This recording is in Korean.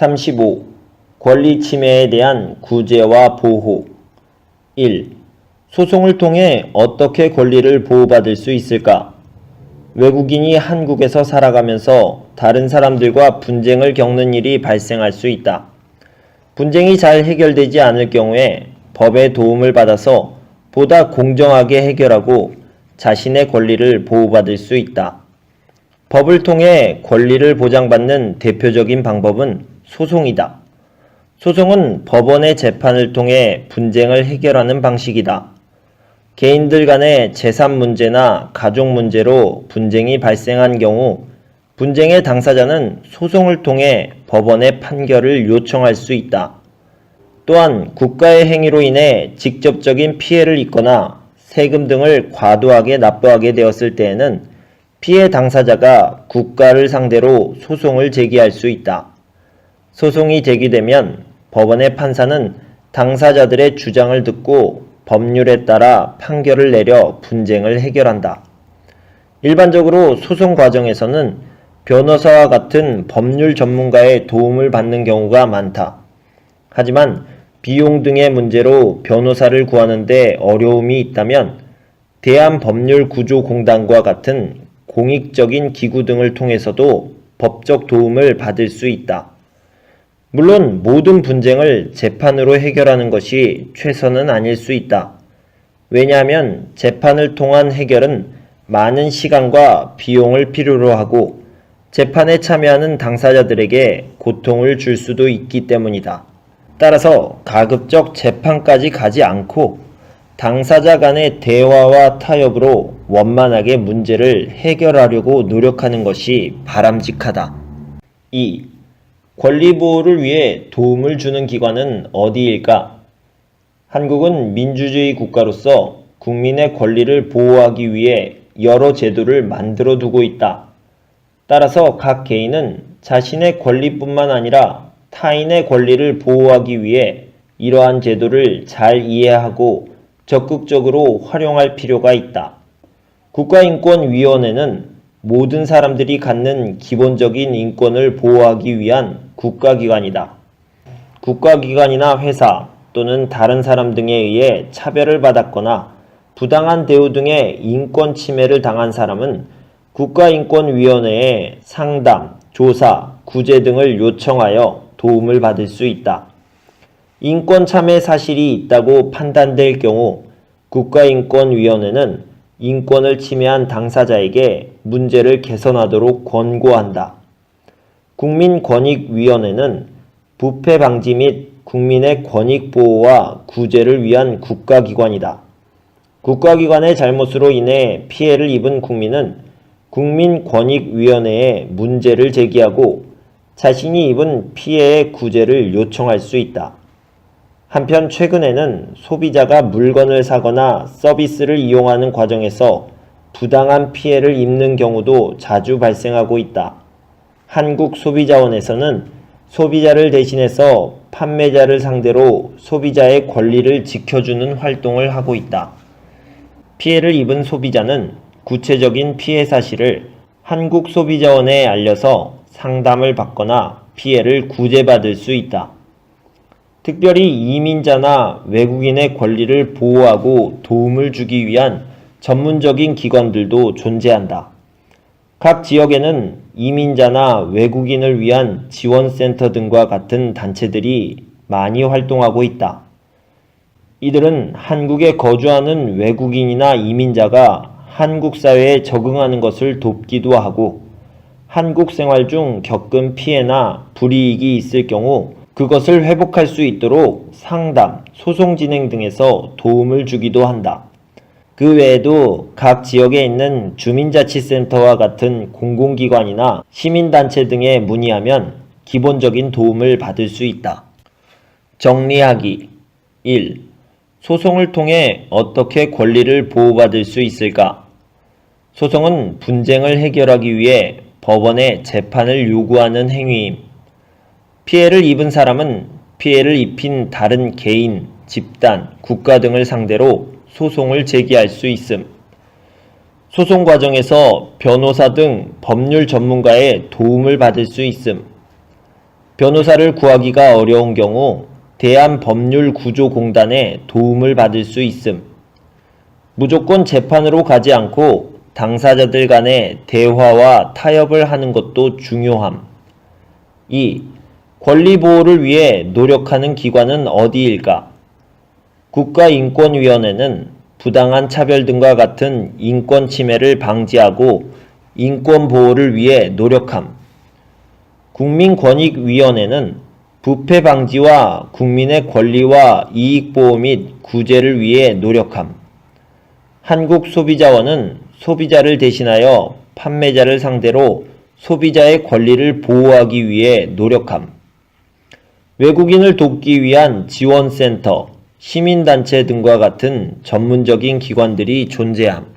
35. 권리 침해에 대한 구제와 보호. 1. 소송을 통해 어떻게 권리를 보호받을 수 있을까? 외국인이 한국에서 살아가면서 다른 사람들과 분쟁을 겪는 일이 발생할 수 있다. 분쟁이 잘 해결되지 않을 경우에 법의 도움을 받아서 보다 공정하게 해결하고 자신의 권리를 보호받을 수 있다. 법을 통해 권리를 보장받는 대표적인 방법은 소송이다. 소송은 법원의 재판을 통해 분쟁을 해결하는 방식이다. 개인들 간의 재산 문제나 가족 문제로 분쟁이 발생한 경우 분쟁의 당사자는 소송을 통해 법원의 판결을 요청할 수 있다. 또한 국가의 행위로 인해 직접적인 피해를 입거나 세금 등을 과도하게 납부하게 되었을 때에는 피해 당사자가 국가를 상대로 소송을 제기할 수 있다. 소송이 제기되면 법원의 판사는 당사자들의 주장을 듣고 법률에 따라 판결을 내려 분쟁을 해결한다. 일반적으로 소송 과정에서는 변호사와 같은 법률 전문가의 도움을 받는 경우가 많다. 하지만 비용 등의 문제로 변호사를 구하는 데 어려움이 있다면 대한법률구조공단과 같은 공익적인 기구 등을 통해서도 법적 도움을 받을 수 있다. 물론 모든 분쟁을 재판으로 해결하는 것이 최선은 아닐 수 있다. 왜냐하면 재판을 통한 해결은 많은 시간과 비용을 필요로 하고 재판에 참여하는 당사자들에게 고통을 줄 수도 있기 때문이다. 따라서 가급적 재판까지 가지 않고 당사자 간의 대화와 타협으로 원만하게 문제를 해결하려고 노력하는 것이 바람직하다. 2. 권리보호를 위해 도움을 주는 기관은 어디일까? 한국은 민주주의 국가로서 국민의 권리를 보호하기 위해 여러 제도를 만들어 두고 있다. 따라서 각 개인은 자신의 권리뿐만 아니라 타인의 권리를 보호하기 위해 이러한 제도를 잘 이해하고 적극적으로 활용할 필요가 있다. 국가인권위원회는 모든 사람들이 갖는 기본적인 인권을 보호하기 위한 국가기관이다. 국가기관이나 회사 또는 다른 사람 등에 의해 차별을 받았거나 부당한 대우 등의 인권 침해를 당한 사람은 국가인권위원회에 상담, 조사, 구제 등을 요청하여 도움을 받을 수 있다. 인권 참해 사실이 있다고 판단될 경우 국가인권위원회는 인권을 침해한 당사자에게 문제를 개선하도록 권고한다. 국민권익위원회는 부패 방지 및 국민의 권익 보호와 구제를 위한 국가기관이다. 국가기관의 잘못으로 인해 피해를 입은 국민은 국민권익위원회에 문제를 제기하고 자신이 입은 피해의 구제를 요청할 수 있다. 한편 최근에는 소비자가 물건을 사거나 서비스를 이용하는 과정에서 부당한 피해를 입는 경우도 자주 발생하고 있다. 한국소비자원에서는 소비자를 대신해서 판매자를 상대로 소비자의 권리를 지켜주는 활동을 하고 있다. 피해를 입은 소비자는 구체적인 피해 사실을 한국소비자원에 알려서 상담을 받거나 피해를 구제받을 수 있다. 특별히 이민자나 외국인의 권리를 보호하고 도움을 주기 위한 전문적인 기관들도 존재한다. 각 지역에는 이민자나 외국인을 위한 지원센터 등과 같은 단체들이 많이 활동하고 있다. 이들은 한국에 거주하는 외국인이나 이민자가 한국 사회에 적응하는 것을 돕기도 하고 한국 생활 중 겪은 피해나 불이익이 있을 경우 그것을 회복할 수 있도록 상담, 소송 진행 등에서 도움을 주기도 한다. 그 외에도 각 지역에 있는 주민자치센터와 같은 공공기관이나 시민단체 등에 문의하면 기본적인 도움을 받을 수 있다. 정리하기 1. 소송을 통해 어떻게 권리를 보호받을 수 있을까? 소송은 분쟁을 해결하기 위해 법원에 재판을 요구하는 행위임. 피해를 입은 사람은 피해를 입힌 다른 개인, 집단, 국가 등을 상대로 소송을 제기할 수 있음. 소송 과정에서 변호사 등 법률 전문가의 도움을 받을 수 있음. 변호사를 구하기가 어려운 경우 대한법률구조공단의 도움을 받을 수 있음. 무조건 재판으로 가지 않고 당사자들 간의 대화와 타협을 하는 것도 중요함. 2. 권리 보호를 위해 노력하는 기관은 어디일까? 국가인권위원회는 부당한 차별 등과 같은 인권 침해를 방지하고 인권 보호를 위해 노력함. 국민권익위원회는 부패 방지와 국민의 권리와 이익 보호 및 구제를 위해 노력함. 한국소비자원은 소비자를 대신하여 판매자를 상대로 소비자의 권리를 보호하기 위해 노력함. 외국인을 돕기 위한 지원센터, 시민단체 등과 같은 전문적인 기관들이 존재함.